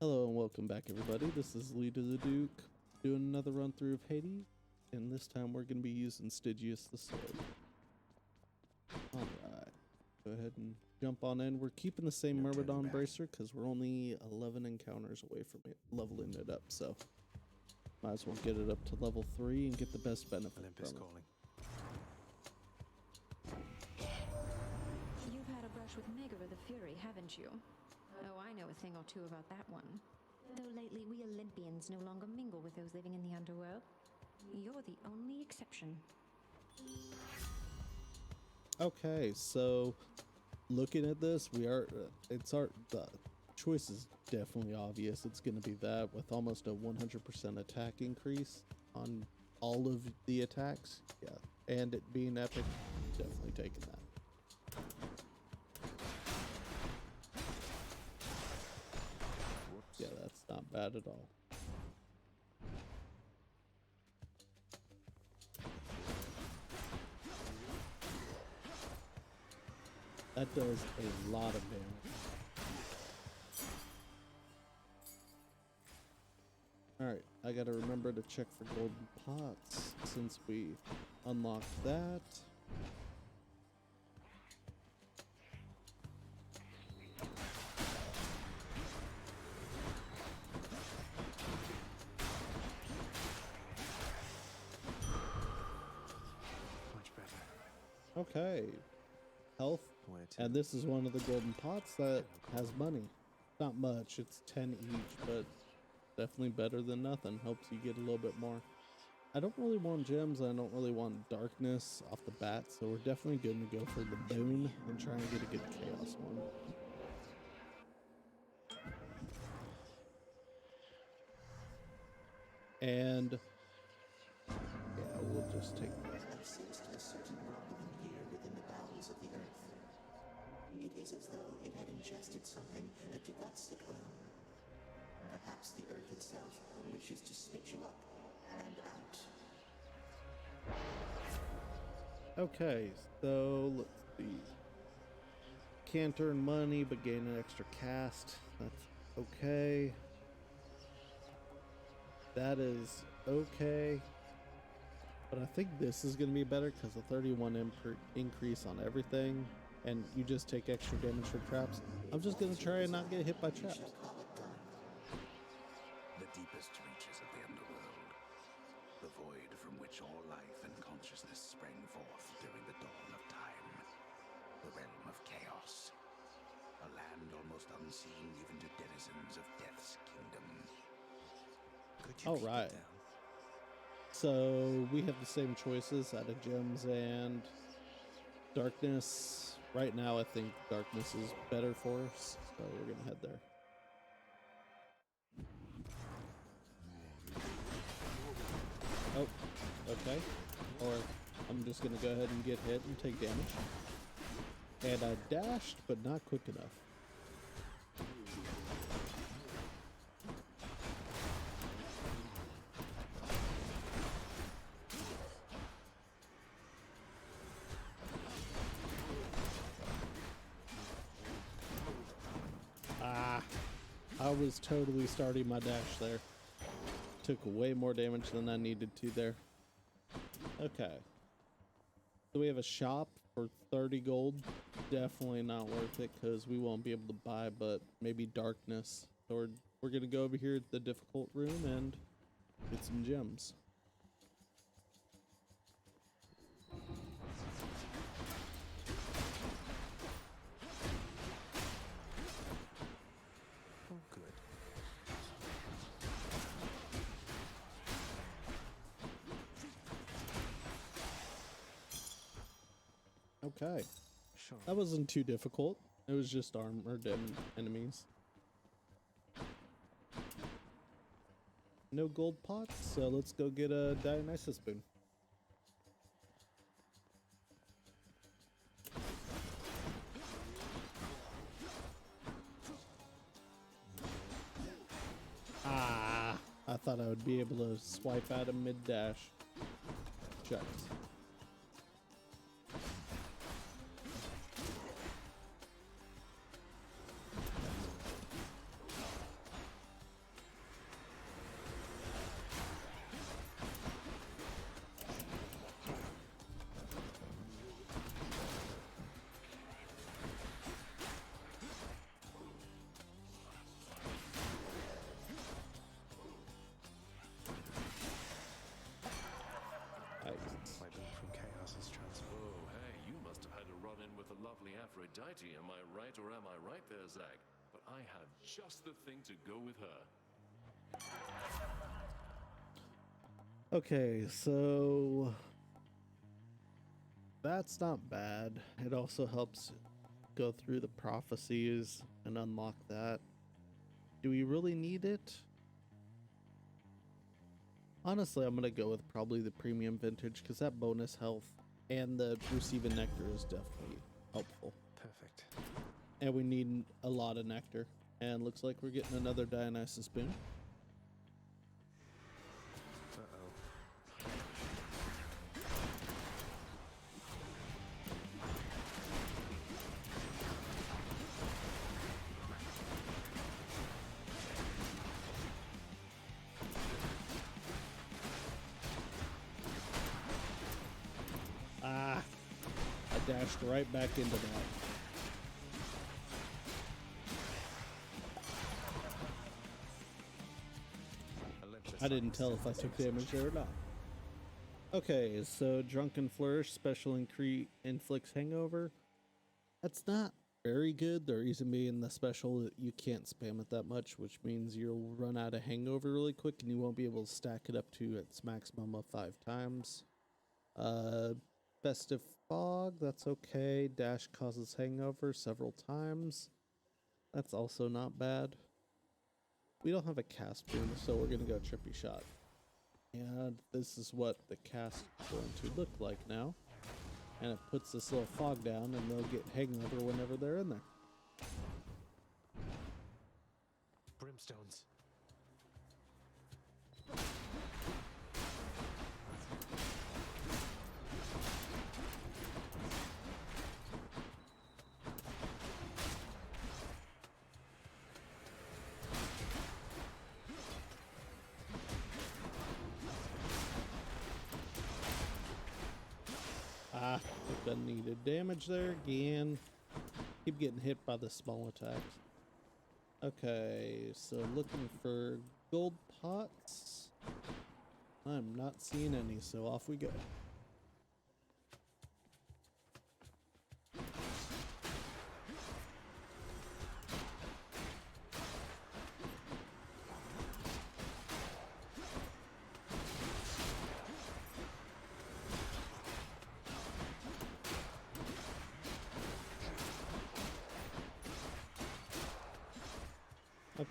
Hello and welcome back, everybody. This is Lee to the Duke doing another run through of Hades, and this time we're going to be using Stygius the Sword. Alright, go ahead and jump on in. We're keeping the same Myrmidon Bracer because we're only 11 encounters away from it, leveling it up, so might as well get it up to level 3 and get the best benefit Olympus from it. calling. You've had a brush with Megaera the Fury, haven't you? Oh, I know a thing or two about that one. Though lately we Olympians no longer mingle with those living in the underworld. You're the only exception. Okay, so looking at this, the choice is definitely obvious. It's going to be that with almost a 100% attack increase on all of the attacks. Yeah, and it being epic, definitely taking that. Whoops. Yeah, that's not bad at all. That does a lot of damage. Alright, I gotta remember to check for golden pots since we unlocked that. Much better. Okay. Health. Where to? And this is one of the golden pots that has money. Not much, it's 10 each, but definitely better than nothing. Helps you get a little bit more. I don't really want gems, I don't really want darkness off the bat, so we're definitely going to go for the boon and try and get a good chaos one. And yeah, we'll just take that. Have sensed a certain rumbling here within the bowels of the earth. It is as though it had ingested something that did not sit well. Perhaps the earth itself wishes to spit you up and out. Okay, so let's see. Can't earn money, but gain an extra cast. That's okay. That is okay. But I think this is going to be better because a 31 increase on everything, and you just take extra damage for traps. I'm just going to try and not get hit by traps. The deepest reaches of the underworld, the void from which all life and consciousness sprang forth during the dawn of time, the realm of chaos, a land almost unseen even to denizens of Death's kingdom. Could you All keep it right. down? So we have the same choices out of gems and darkness. Right now, I think darkness is better for us, so we're going to head there. Oh, okay. Or I'm just going to go ahead and get hit and take damage. And I dashed, but not quick enough. I was totally starting my dash there. Took way more damage than I needed to there. Okay. So we have a shop for 30 gold. Definitely not worth it because we won't be able to buy but maybe darkness. So we're going to go over here at the difficult room and get some gems. Oh, good. Okay. Sure. That wasn't too difficult. It was just armored enemies. No gold pots, so let's go get a Dionysus spoon. I thought I would be able to swipe out a mid-dash. Shucks. lovely Aphrodite, am I right or am I right there, Zag? But I have just the thing to go with her. Okay, so that's not bad. It also helps go through the prophecies and unlock that. Do we really need it? Honestly, I'm gonna go with probably the premium vintage because that bonus health and the receiving nectar is definitely helpful. Perfect. And we need a lot of nectar. And looks like we're getting another Dionysus spoon. Uh-oh. Ah, I dashed right back into that. I didn't tell if I took damage there or not. Okay, so Drunken Flourish special inflicts hangover. That's not very good. The reason being the special that you can't spam it that much, which means you'll run out of hangover really quick and you won't be able to stack it up to its maximum of 5 times. Festive Fog, that's okay. Dash causes hangover several times. That's also not bad. We don't have a cast boon, so we're gonna go Trippy Shot. And this is what the cast is going to look like now. And it puts this little fog down and they'll get hangover whenever they're in there. Brimstones. Ah, took unneeded damage there again. Keep getting hit by the small attacks. Okay, so looking for gold pots. I'm not seeing any, so off we go.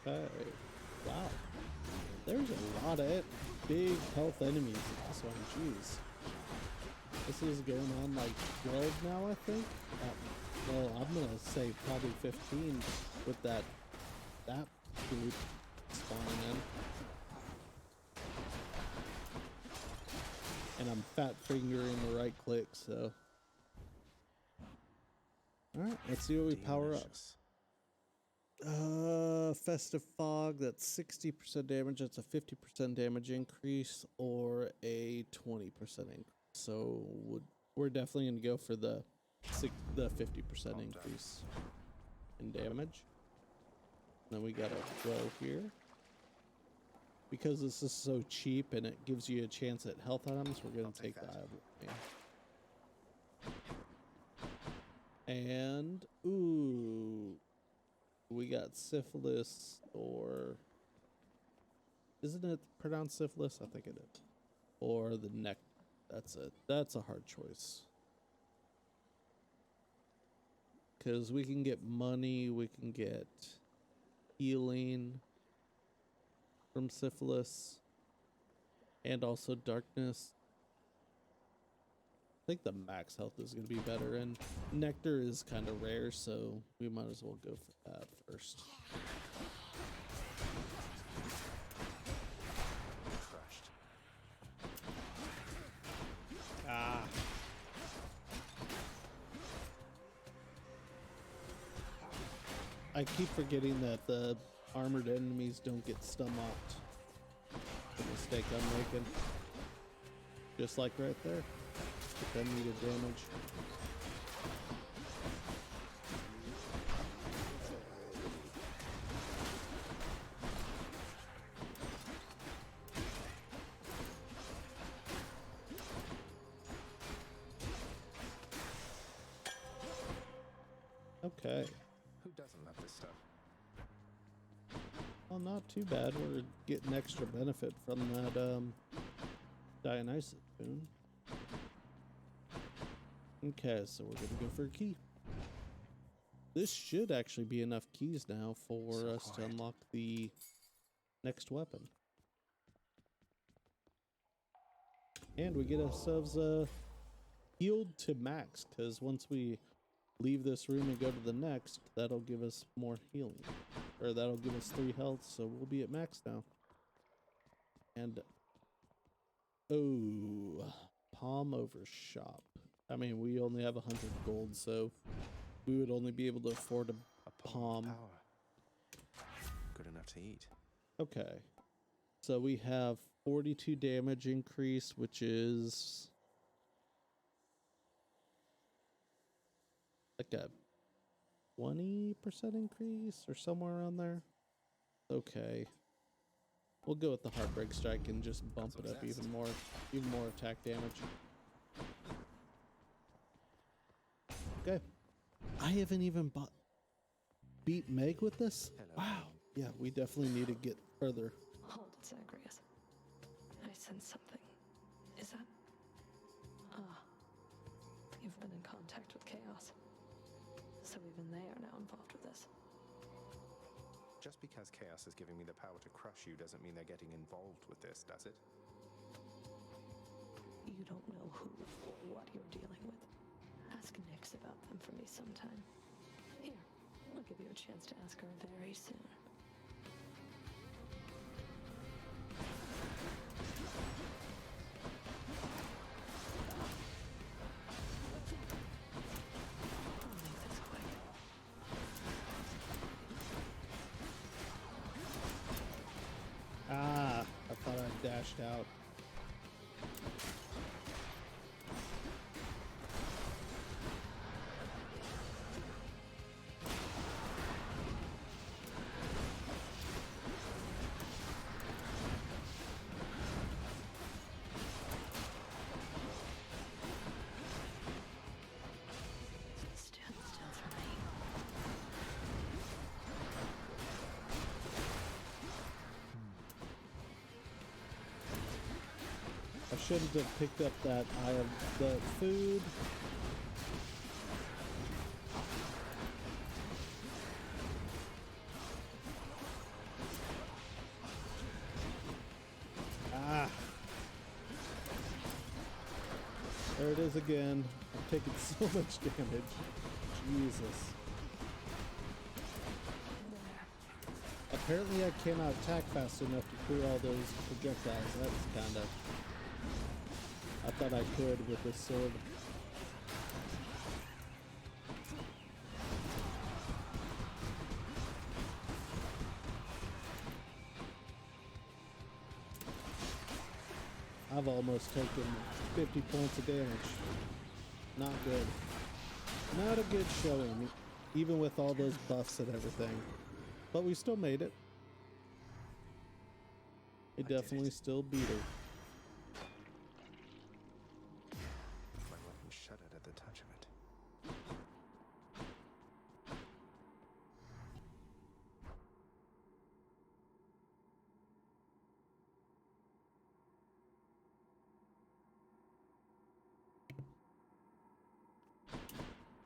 Okay, wow. There's a lot of big health enemies in this one, jeez. This is going on like 12 now, I think. Well, I'm gonna say probably 15 with that group spawning in. And I'm fat fingering the right click, so. Alright, let's see what we power up. Delicious. Festive Fog, that's 60% damage. That's a 50% damage increase or a 20% increase. So we're definitely going to go for the 50% increase in damage. Then we got a throw here. Because this is so cheap and it gives you a chance at health items, we're going to take the Eye of Pain. And, ooh. We got syphilis, or isn't it pronounced syphilis? I think it is. Or the neck. That's it. That's a hard choice. Because we can get money, we can get healing from syphilis, and also darkness. I think the max health is going to be better, and nectar is kind of rare, so we might as well go for that first. Crushed. Ah. I keep forgetting that the armored enemies don't get stun-locked. The mistake I'm making. Just like right there. Took unneeded damage. Well, not too bad. We're getting extra benefit from that Dionysus boon. Okay, so we're gonna go for a key. This should actually be enough keys now for So us to quiet. unlock the next weapon. And we get ourselves healed to max, because once we leave this room and go to the next, that'll give us more healing. Or that'll give us 3 health, so we'll be at max now. And oh, palm over shop. I mean, we only have 100 gold, so we would only be able to afford a A palm. of power. Good enough to eat. Okay. So we have 42 damage increase, which is like a 20% increase or somewhere around there. Okay. We'll go with the Heartbreak Strike and just bump it up even more attack damage. Okay. I haven't even beat Meg with this? Hello. Wow. Yeah, we definitely need to get further. Hold it, Zagreus. I sense something. Is that... Ah. You've been in contact with Chaos. So even they are now involved with this. Just because Chaos is giving me the power to crush you doesn't mean they're getting involved with this, does it? You don't know who or what you're dealing with. Ask Nyx about them for me sometime. Here, I'll give you a chance to ask her very soon. I'll make this quick. Ah, I thought I dashed out. Stand still for me. I shouldn't have picked up that item, the food. Ah. There it is again. I'm taking so much damage. Jesus. There. Apparently I cannot attack fast enough to clear all those projectiles. That's kind of... I thought I could with this sword. I've almost taken 50 points of damage. Not good. Not a good showing, even with all those buffs and everything. But we still made it. We I did definitely it. still beat her. My weapon shuddered at the touch of it.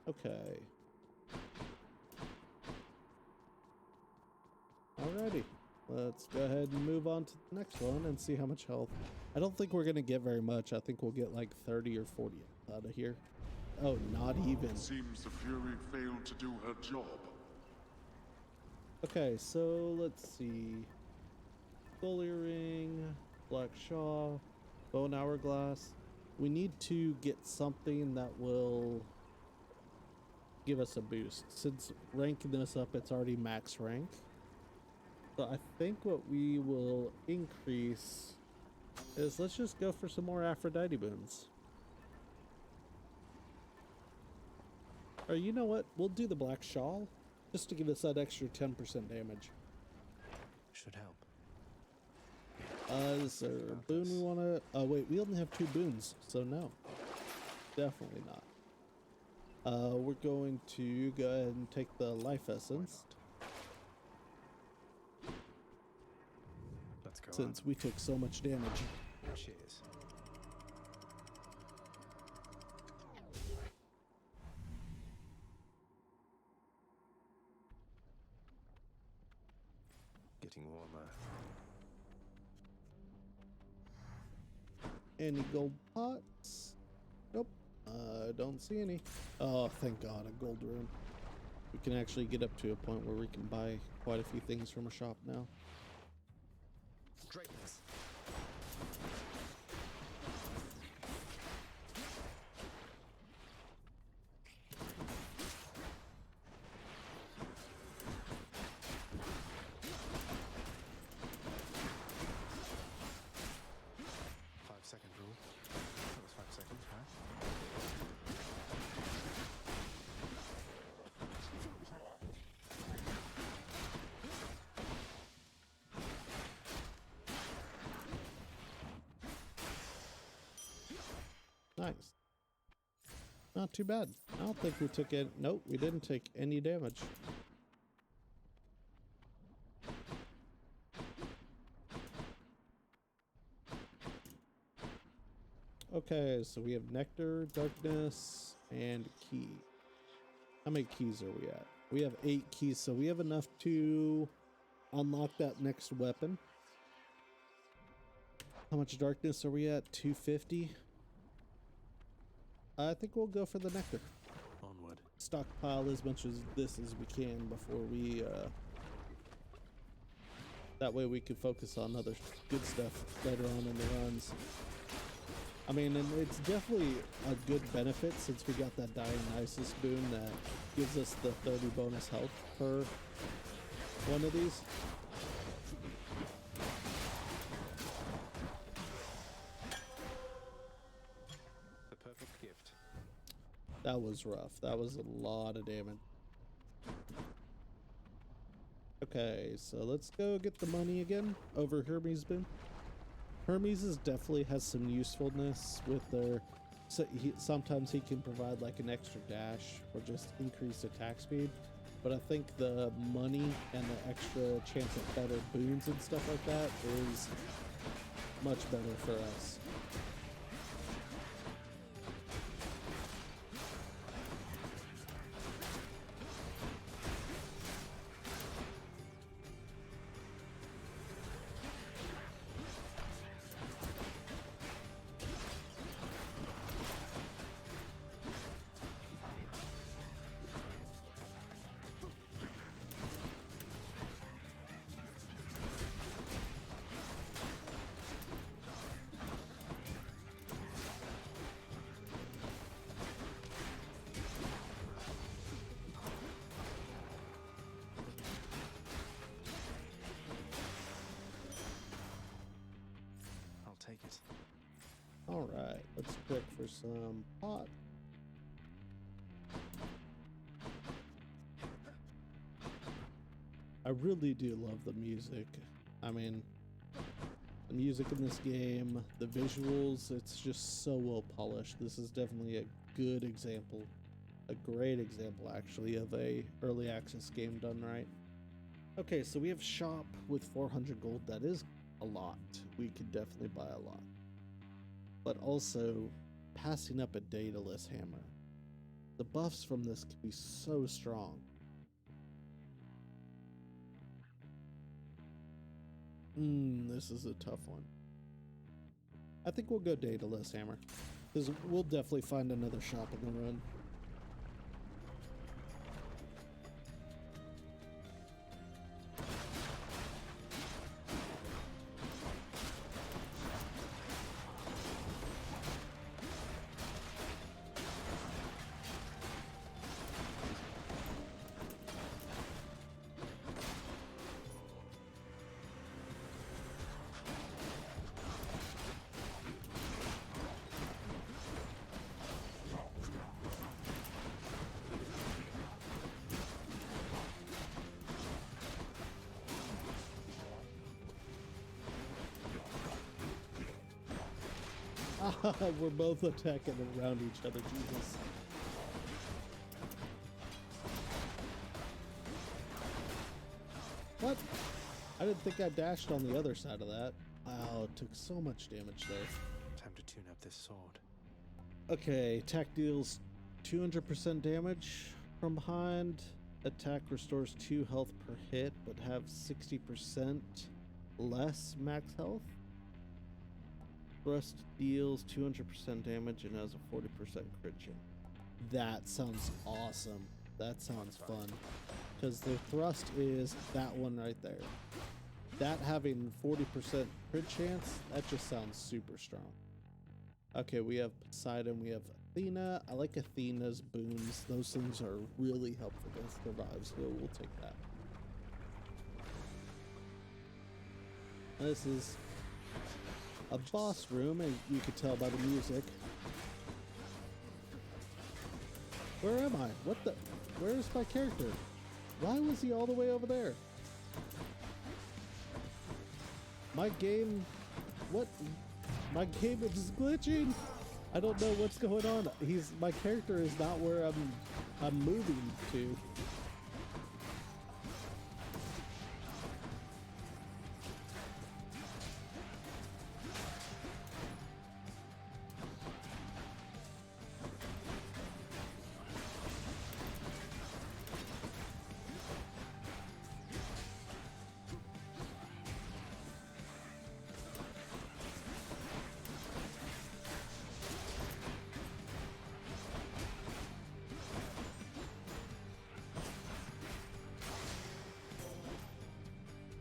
Okay. Alrighty. Let's go ahead and move on to the next one and see how much health. I don't think we're going to get very much. I think we'll get like 30 or 40 out of here. Oh, not even. Seems the Fury failed to do her job. Okay, so let's see. Soul Earring, Black Shaw, Bone Hourglass. We need to get something that will give us a boost. Since ranking this up, it's already max rank. So I think what we will increase is let's just go for some more Aphrodite boons. Or you know what? We'll do the Black Shawl just to give us that extra 10% damage. Should help. Is there a boon we want to... Oh, wait, we only have 2 boons, so no. Definitely not. We're going to go ahead and take the Life Essence. since we took so much damage. Cheers. Getting warmer. Any gold pots? Nope. Don't see any. Oh, thank God, a gold room. We can actually get up to a point where we can buy quite a few things from a shop now. Dragons. Five-second rule. That was 5 seconds, right? Nice. Not too bad. I don't think we took it. Nope, we didn't take any damage. Okay, so we have nectar, darkness, and key. How many keys are we at? We have 8 keys, so we have enough to unlock that next weapon. How much darkness are we at? 250? I think we'll go for the nectar. Onward. Stockpile as much as this as we can before we, that way we can focus on other good stuff later on in the runs. I mean, and it's definitely a good benefit since we got that Dionysus boon that gives us the 30 bonus health per one of these. The perfect gift. That was rough. That was a lot of damage. Okay, so let's go get the money again over Hermes boon. Hermes is definitely has some usefulness with their. So sometimes he can provide like an extra dash or just increased attack speed, but I think the money and the extra chance of better boons and stuff like that is much better for us. I'll take it. All right, let's check for some pot. I really do love the music. I mean, the music in this game, the visuals, it's just so well polished. This is definitely a good example, a great example actually, of a early access game done right. Okay, so we have shop with 400 gold. That is a lot. We could definitely buy a lot. But also, passing up a Daedalus hammer. The buffs from this could be so strong. This is a tough one. I think we'll go Daedalus hammer, because we'll definitely find another shop in the run. We're both attacking around each other, Jesus. What? I didn't think I dashed on the other side of that. Wow, it took so much damage there. Time to tune up this sword. Okay, attack deals 200% damage from behind. Attack restores 2 health per hit, but have 60% less max health. Thrust deals 200% damage and has a 40% crit chance. That sounds awesome. That sounds fun. Because the thrust is that one right there. That having 40% crit chance, that just sounds super strong. Okay, we have Poseidon, we have Athena. I like Athena's boons. Those things are really helpful to survive, so we'll take that. This is a boss room, and you can tell by the music. Where am I? What the? Where's my character? Why was he all the way over there? My game... What? My game is glitching. I don't know what's going on. My character is not where I'm moving to.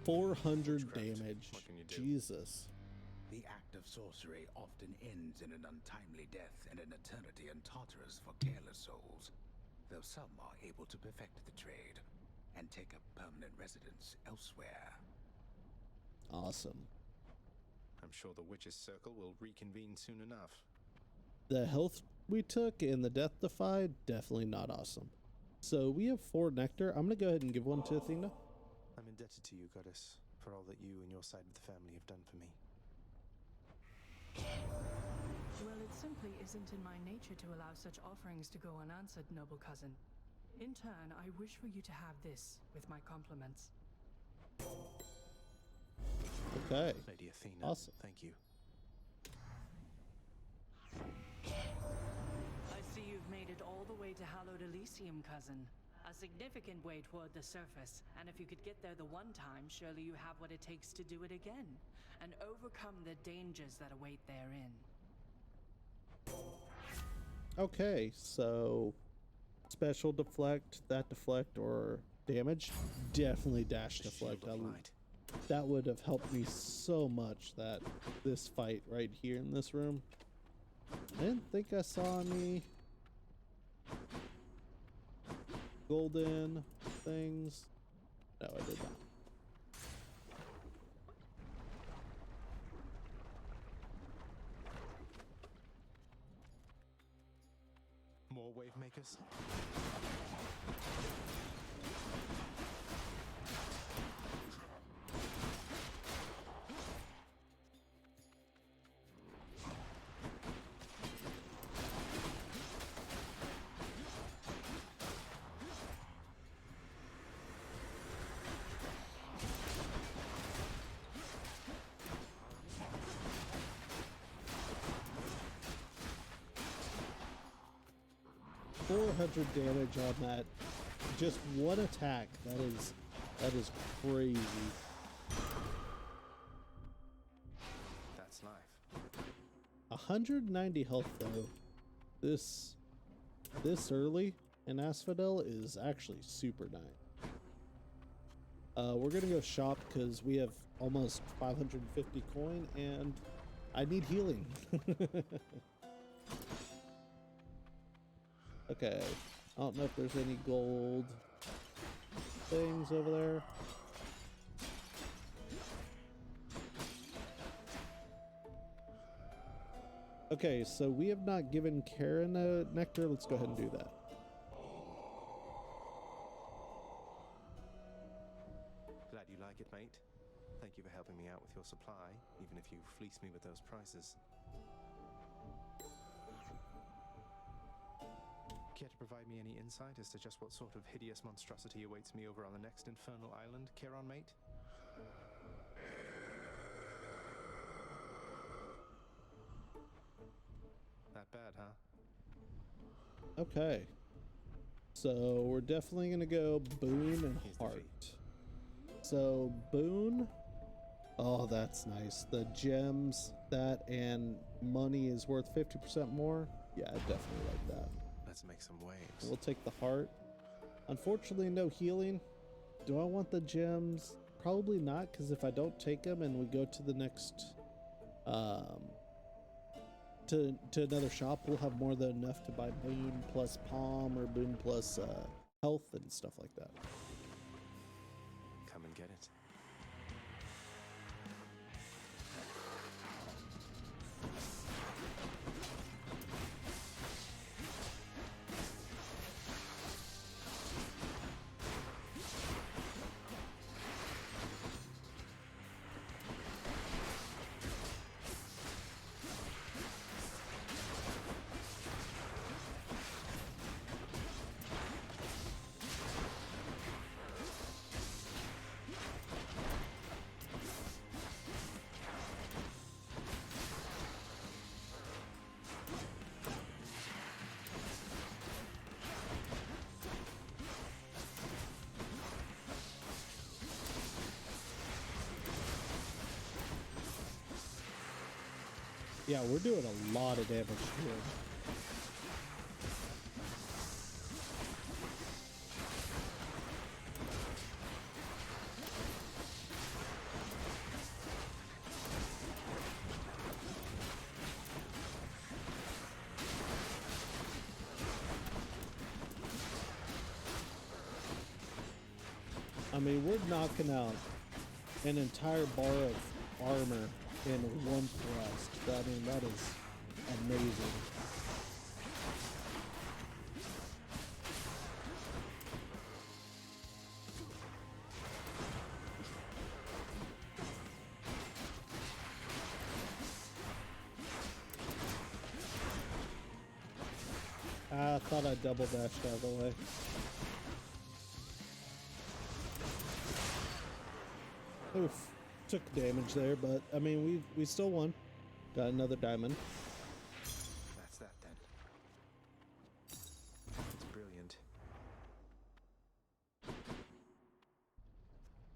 400 damage. What can you do? Jesus. The act of sorcery often ends in an untimely death and an eternity in Tartarus for careless souls, though some are able to perfect the trade and take up permanent residence elsewhere. Awesome. I'm sure the Witch's Circle will reconvene soon enough. The health we took and the death defied, definitely not awesome. So we have 4 nectar. I'm going to go ahead and give one to Athena. I'm indebted to you, Goddess, for all that you and your side of the family have done for me. Well, it simply isn't in my nature to allow such offerings to go unanswered, noble cousin. In turn, I wish for you to have this with my compliments. Okay. Lady Athena, Awesome. thank you. I see you've made it all the way to Hallowed Elysium, cousin. A significant way toward the surface, and if you could get there the one time, surely you have what it takes to do it again, and overcome the dangers that await therein. Okay, so special deflect, that deflect, or damage? Definitely dash deflect. Shield of light. That would have helped me so much, that this fight right here in this room. I didn't think I saw any golden things. No, I did not. More wave makers? 400 damage on that. Just one attack. That is crazy. That's life. 190 health though. This early in Asphodel is actually super nice. We're gonna go shop because we have almost 550 coin and I need healing. Okay, I don't know if there's any gold things over there. Okay, so we have not given Karen a nectar. Let's go ahead and do that. Glad you like it, mate. Thank you for helping me out with your supply, even if you fleece me with those prices. Care to provide me any insight as to just what sort of hideous monstrosity awaits me over on the next infernal island, Charon, mate? That bad, huh? Okay. So we're definitely gonna go Boon and Here's the Heart. So Boon, oh that's nice. The gems, that and money is worth 50% more. Yeah, I definitely like that. Let's make some waves. We'll take the Heart. Unfortunately, no healing. Do I want the gems? Probably not, because if I don't take them and we go to the next to another shop, we'll have more than enough to buy Boon plus Palm or Boon plus health and stuff like that. Come and get it. Yeah, we're doing a lot of damage here. I mean, we're knocking out an entire bar of armor in one thrust. I mean, that is amazing. I thought I double dashed out of the way. Oof. Took damage there, but I mean, we still won. Got another diamond. That's that then. It's brilliant.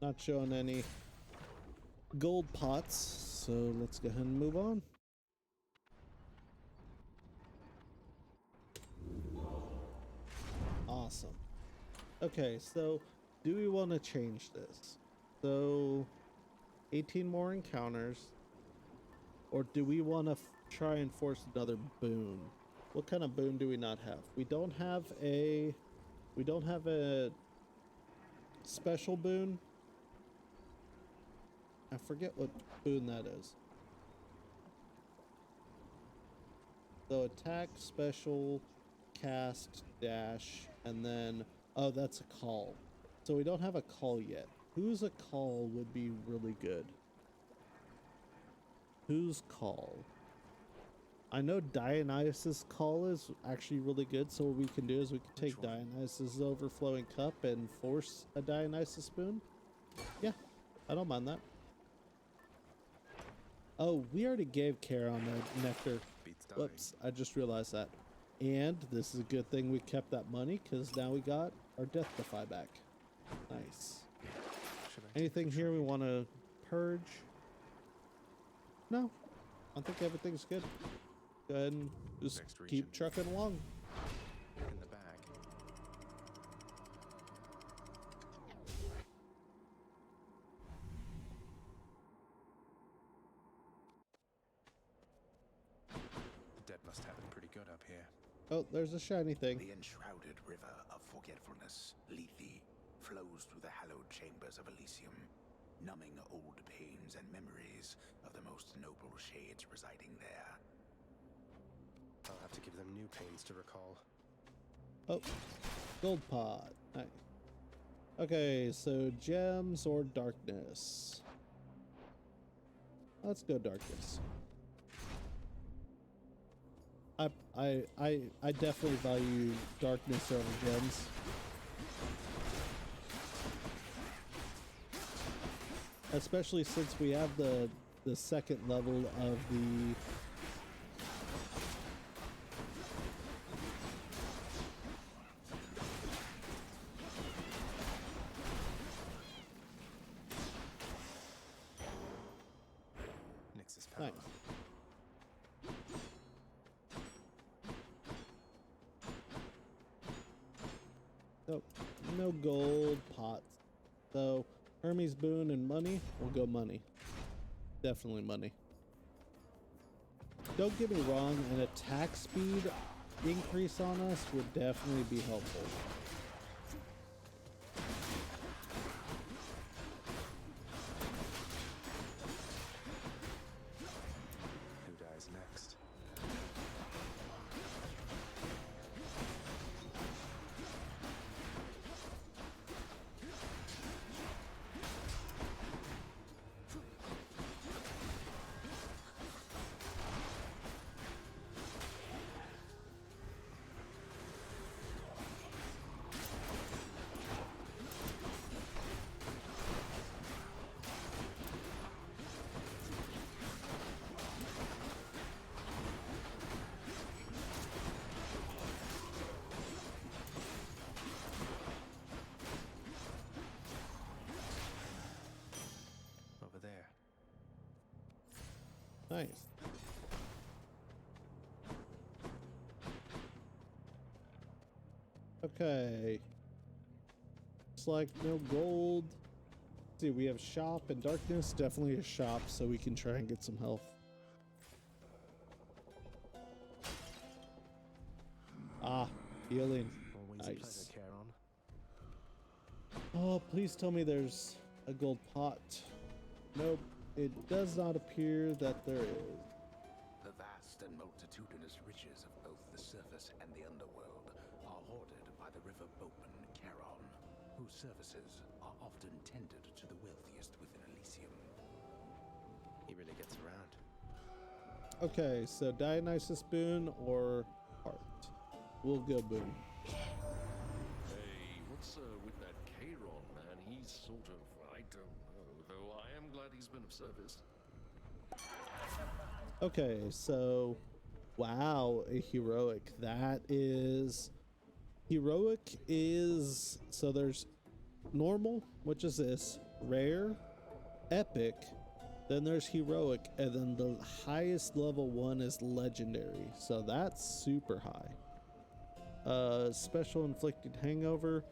Not showing any gold pots, so let's go ahead and move on. Awesome. Okay, so do we want to change this? So 18 more encounters, or do we want to try and force another boon? What kind of boon do we not have? We don't have a special boon. I forget what boon that is. So attack, special, cast, dash, and then oh, that's a call. So we don't have a call yet. Who's a call would be really good? Who's call? I know Dionysus' call is actually really good, so what we can do is we can take Dionysus' overflowing cup and force a Dionysus spoon. Yeah, I don't mind that. Oh, we already gave Charon the nectar. Beats dying. Whoops, I just realized that. And this is a good thing we kept that money, because now we got our death defy back. Nice. Should I Anything take the here we trade? want to purge? No, I think everything's good. Go ahead and just Next keep region. trucking along. In the bag. The dead must have it pretty good up here. Oh, there's a shiny thing. The enshrouded river of forgetfulness, Lethe, flows through the hallowed chambers of Elysium, numbing old pains and memories of the most noble shades residing there. I'll have to give them new pains to recall. Oh, gold pot. Nice. Okay, so gems or darkness? Let's go darkness. I definitely value darkness over gems. Especially since we have the second level of Nice. Nope. No gold pots. So Hermes boon and money. We'll go money. Definitely money. Don't get me wrong, an attack speed increase on us would definitely be helpful. Who dies next? Over there. Nice. Okay. Looks like no gold. Let's see, we have shop and darkness. Definitely a shop so we can try and get some health. Ah, healing. Always a Nice. pleasure, Charon. Oh, please tell me there's a gold pot. Nope, it does not appear that there is. The vast and multitudinous riches of both the surface and the underworld are hoarded by the river boatman Charon, whose services are often tendered to the wealthiest within Elysium. He really gets around. Okay, so Dionysus boon or heart? We'll go boon. Hey, what's with that Charon, man? He's sort of, I don't know, though I am glad he's been of service. Okay, so wow, a heroic. That is heroic is so there's normal, which is this, rare, epic, then there's heroic, and then the highest level one is legendary. So that's super high. Special inflicted hangover.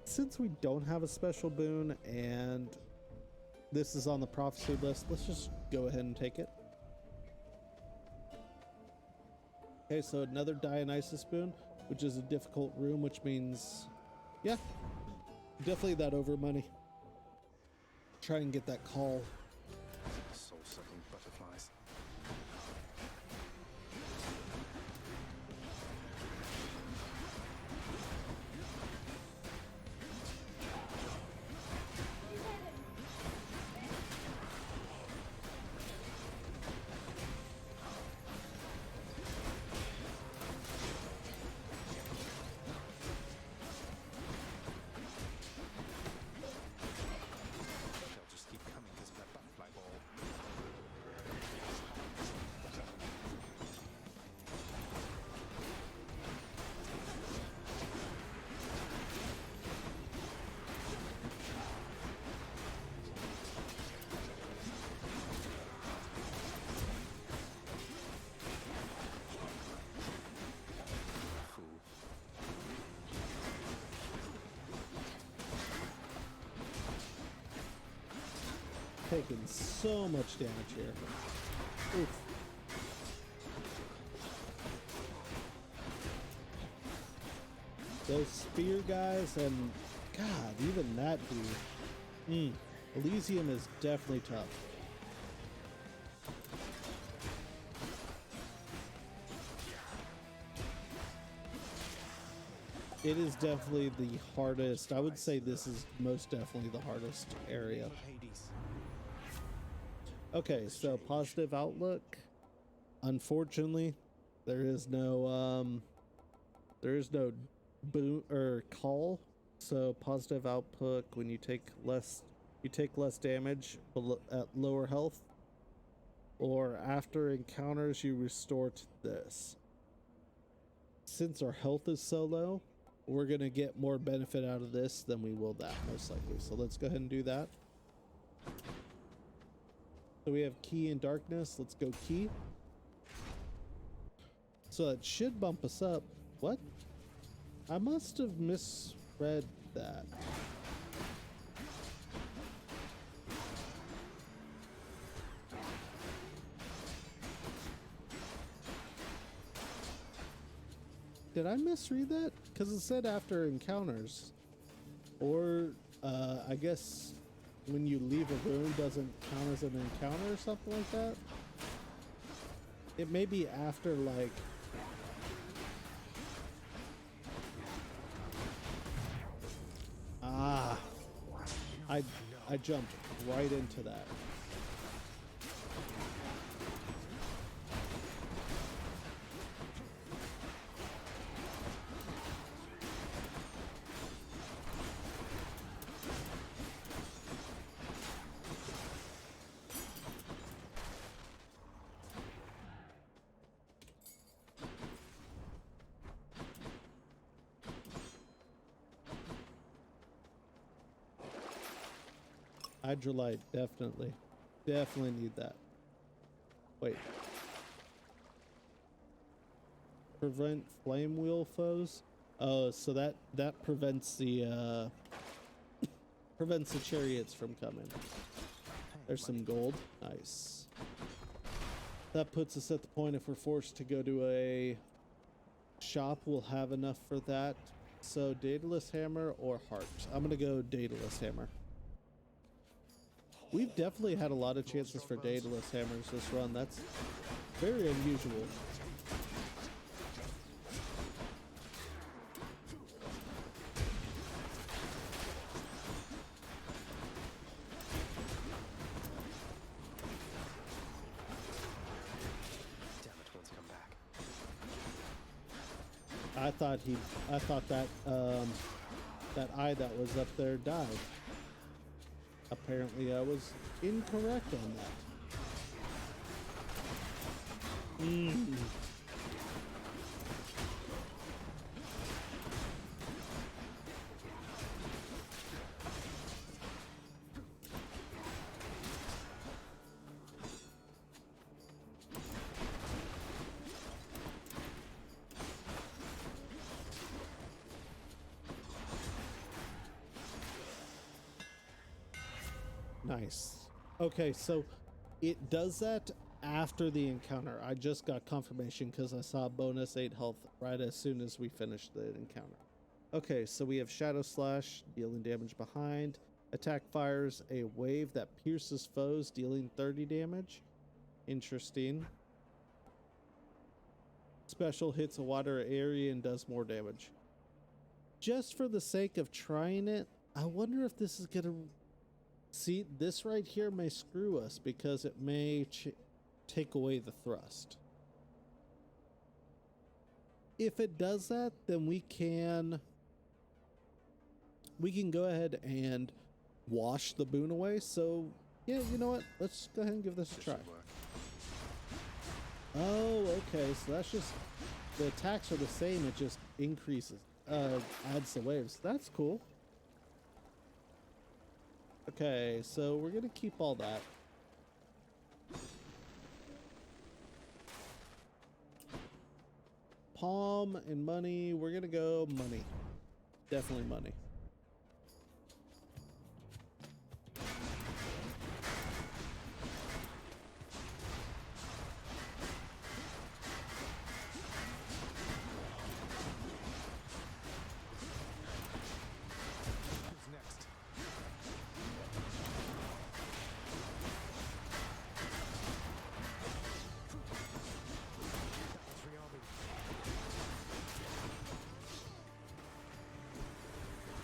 Since we don't have a special boon and this is on the prophecy list, let's just go ahead and take it. Okay, so another Dionysus boon, which is a difficult room, which means, yeah, definitely that over money. Try and get that call. Soul-sucking butterflies. They'll just keep coming because of that butterfly ball. Fool. Taking so much damage here. Oof. Those spear guys and God, even that dude. Elysium is definitely tough. It is definitely the hardest. I would say this is most definitely the hardest area. Hades. Okay, so positive outlook. Unfortunately, there is no boon or call. So positive output when you take less damage at lower health, or after encounters you restore to this. Since our health is so low, we're gonna get more benefit out of this than we will that most likely. So let's go ahead and do that. So we have key and darkness. Let's go key. So it should bump us up. What? I must have misread that. Did I misread that? Because it said after encounters. Or, I guess when you leave a room doesn't count as an encounter or something like that. It may be after, like... Ah. I jumped right into that. Hydrolite, definitely. Definitely need that. Wait. Prevent flame wheel foes? Oh, so that prevents the prevents the chariots from coming. There's some gold. Nice. That puts us at the point if we're forced to go to a shop, we'll have enough for that. So Daedalus hammer or heart? I'm gonna go Daedalus hammer. We've definitely had a lot of chances for Daedalus hammers this run. That's very unusual. I thought that that eye that was up there died. Apparently I was incorrect on that. Nice. Okay, so it does that after the encounter. I just got confirmation because I saw bonus 8 health right as soon as we finished the encounter. Okay, so we have Shadow Slash, dealing damage behind. Attack fires a wave that pierces foes, dealing 30 damage. Interesting. Special hits a wider area and does more damage. Just for the sake of trying it, I wonder if this is going to... See, this right here may screw us because it may take away the thrust. If it does that, then we can go ahead and wash the boon away. So, yeah, you know what? Let's go ahead and give this a try. Oh, okay. So that's just, the attacks are the same. It just increases, adds the waves. That's cool. Okay, so we're gonna keep all that. Palm and money, we're gonna go money. Definitely money.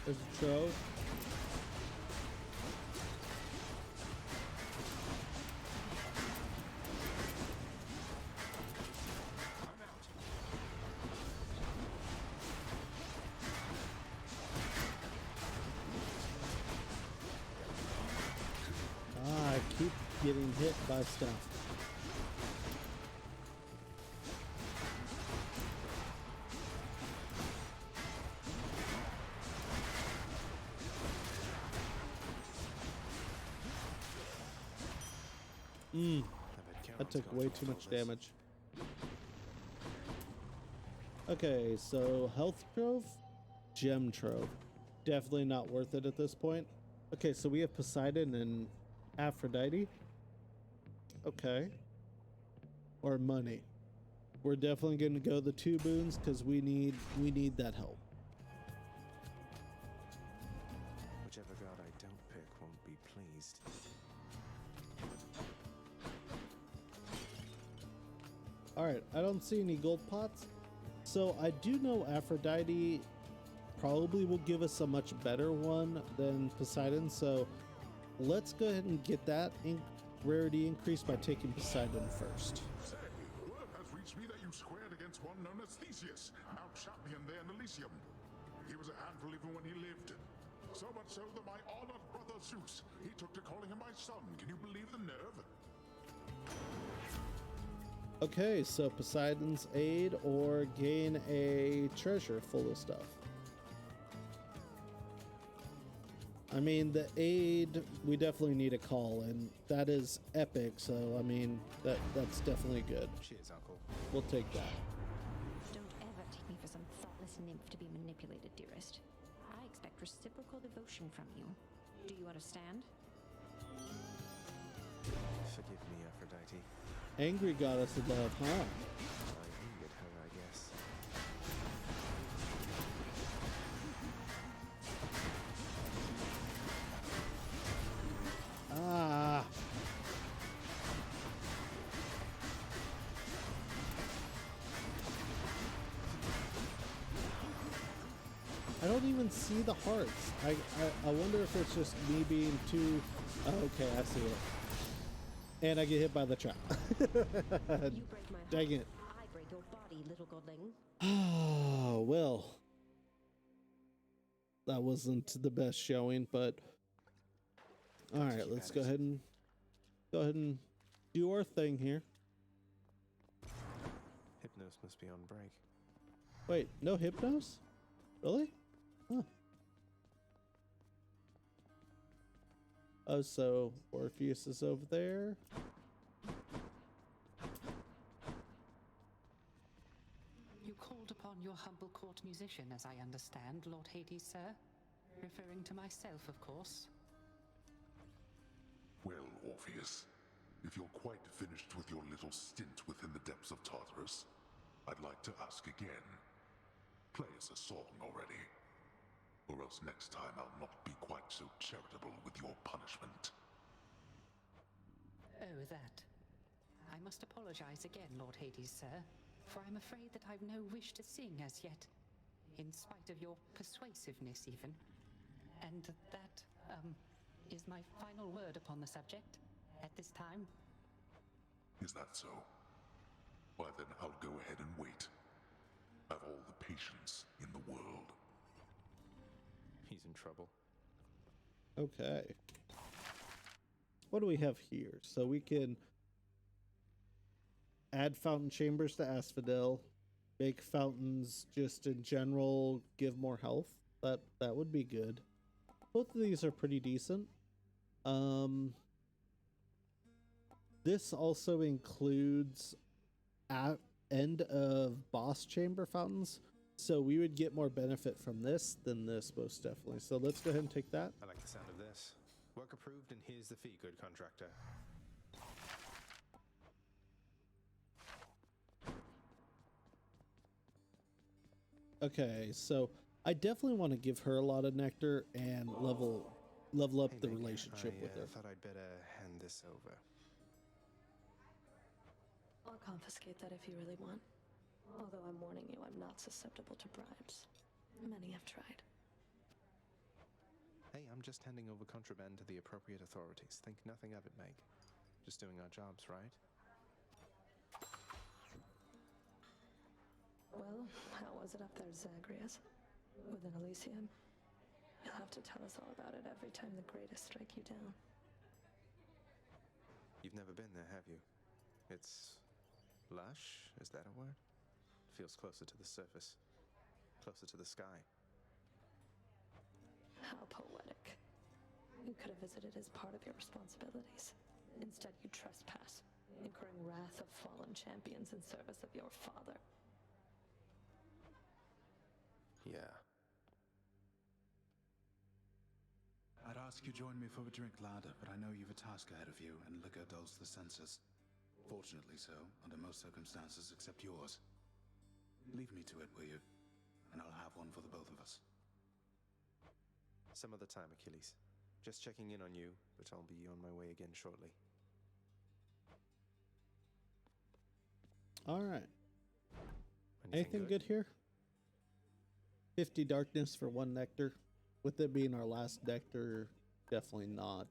There's a trove. I keep getting hit by stuff. Mm, I bet I Charon's took got way you too on much all this. damage. Okay, so health trove, gem trove. Definitely not worth it at this point. Okay, so we have Poseidon and Aphrodite. Okay. Or money. We're definitely going to go the 2 boons because we need that help. Whichever god I don't pick won't be pleased. All right, I don't see any gold pots. So I do know Aphrodite probably will give us a much better one than Poseidon. So let's go ahead and get that rarity increase by taking Poseidon first. Say, word has reached me that you squared against one known as Theseus, our champion there in Elysium. He was a handful even when he lived. So much so that my honored brother Zeus, he took to calling him my son. Can you believe the nerve? Okay, so Poseidon's aid or gain a treasure full of stuff. I mean, the aid, we definitely need a call, and that is epic, so I mean, that's definitely good. Cheers, Uncle. We'll take that. Don't ever take me for some thoughtless nymph to be manipulated, dearest. I expect reciprocal devotion from you. Do you understand? Forgive me, Aphrodite. Angry goddess of love, huh? I needed her, I guess. Ah. I don't even see the hearts. I wonder if it's just me being too... Oh, okay, I see it. And I get hit by the trap. You break my heart. Dang it. I break your body, little godling. Oh, well. That wasn't the best showing, but... Alright, let's go ahead and do our thing here. Hypnos must be on break. Wait, no Hypnos? Really? Huh. Oh, so Orpheus is over there. You called upon your humble court musician, as I understand, Lord Hades, sir? Referring to myself, of course. Well, Orpheus, if you're quite finished with your little stint within the depths of Tartarus, I'd like to ask again. Play us a song already. Or else next time I'll not be quite so charitable with your punishment. Oh, that. I must apologize again, Lord Hades, sir, for I'm afraid that I've no wish to sing as yet, in spite of your persuasiveness even. And that, is my final word upon the subject at this time. Is that so? Why then I'll go ahead and wait. I've all the patience in the world. He's in trouble. Okay. What do we have here? So we can add fountain chambers to Asphodel, make fountains just in general give more health. That would be good. Both of these are pretty decent. This also includes end of boss chamber fountains, so we would get more benefit from this than this, most definitely. So let's go ahead and take that. I like the sound of this. Work approved, and here's the fee, good contractor. Okay, so I definitely want to give her a lot of nectar and level up the Baker, relationship with her. I thought I'd better hand this over. I'll confiscate that if you really want. Although I'm warning you, I'm not susceptible to bribes. Many have tried. Hey, I'm just handing over contraband to the appropriate authorities. Think nothing of it, Meg. Just doing our jobs, right? Well, how was it up there, Zagreus? Within Elysium? You'll have to tell us all about it every time the greatest strike you down. You've never been there, have you? It's lush, is that a word? Feels closer to the surface, closer to the sky. How poetic. You could have visited as part of your responsibilities. Instead, you trespassed. champions in service of your father. Yeah. I'd ask you join me for a drink, lad, but I know you've a task ahead of you, and liquor dulls the senses. Fortunately so, under most circumstances except yours. Leave me to it, will you? And I'll have one for the both of us. Some other time, Achilles. Just checking in on you, but I'll be on my way again shortly. All right. Anything good here? 50 darkness for 1 nectar. With it being our last nectar, definitely not.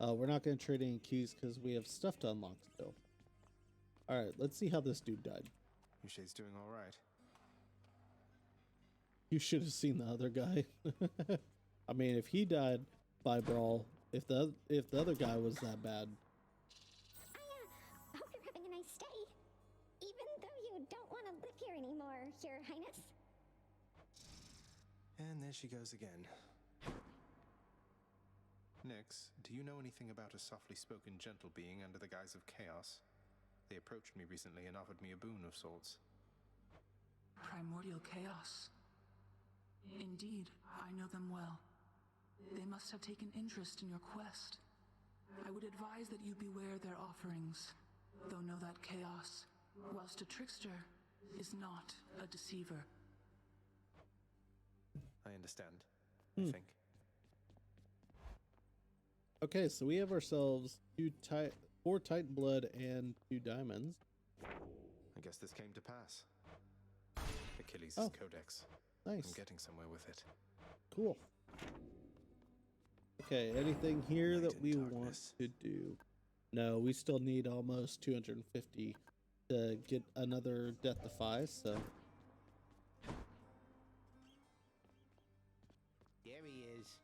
We're not going to trade any keys because we have stuff to unlock still. All right, let's see how this dude died. Yushai's doing all right. You should have seen the other guy. I mean, if he died by brawl, if the other guy was that bad. I hope you're having a nice stay. Even though you don't want to live here anymore, Your Highness. And there she goes again. Nyx, do you know anything about a softly spoken gentle being under the guise of chaos? They approached me recently and offered me a boon of sorts. Primordial chaos. Indeed, I know them well. They must have taken interest in your quest. I would advise that you beware their offerings, though know that chaos, whilst a trickster, is not a deceiver. I understand, I think. Okay, so we have ourselves 4 Titan blood and 2 diamonds. I guess this came to pass. Achilles' codex. Nice. I'm getting somewhere with it. Cool. Okay, anything here that we want to do? No, we still need almost 250 to get another Death Defy, so. There he is.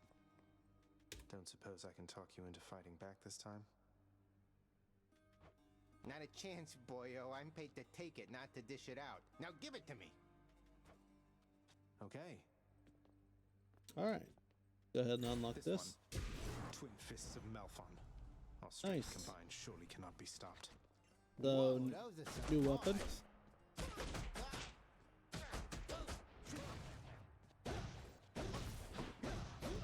Don't suppose I can talk you into fighting back this time? Not a chance, boyo. I'm paid to take it, not to dish it out. Now give it to me. Okay. Alright. Go ahead and unlock this. One. Twin Fists of Malphon. Our strength Nice. combined surely cannot be stopped. The new weapon.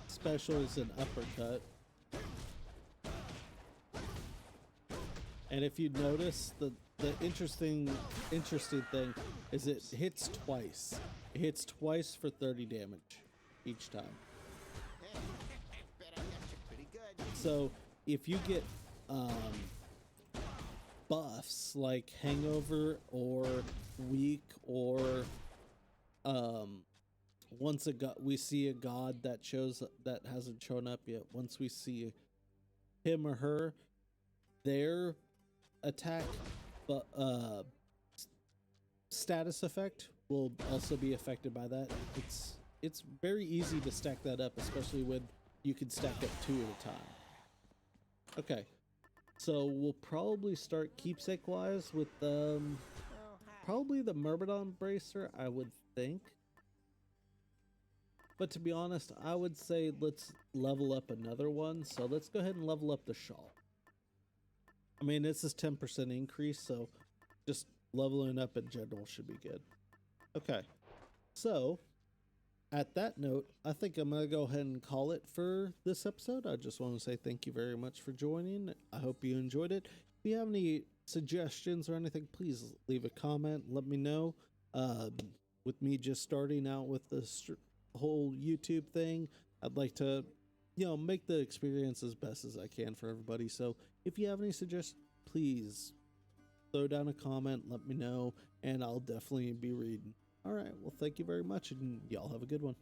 Special is an uppercut. And if you notice, the interesting thing is it hits twice. It hits twice for 30 damage each time. So if you get buffs like Hangover or Weak or once we see a god that hasn't shown up yet, once we see him or her, their attack status effect will also be affected by that. It's very easy to stack that up, especially when you can stack up 2 at a time. Okay, so we'll probably start keepsake wise with probably the Myrmidon bracer, I would think. But to be honest, I would say let's level up another one. So let's go ahead and level up the shawl. I mean, this is 10% increase, so just leveling up in general should be good. Okay, so at that note, I think I'm going to go ahead and call it for this episode. I just want to say thank you very much for joining. I hope you enjoyed it. If you have any suggestions or anything, please leave a comment. Let me know. With me just starting out with this whole YouTube thing, I'd like to, make the experience as best as I can for everybody. So if you have any suggestions, please throw down a comment, let me know, and I'll definitely be reading. All right, well, thank you very much, and y'all have a good one.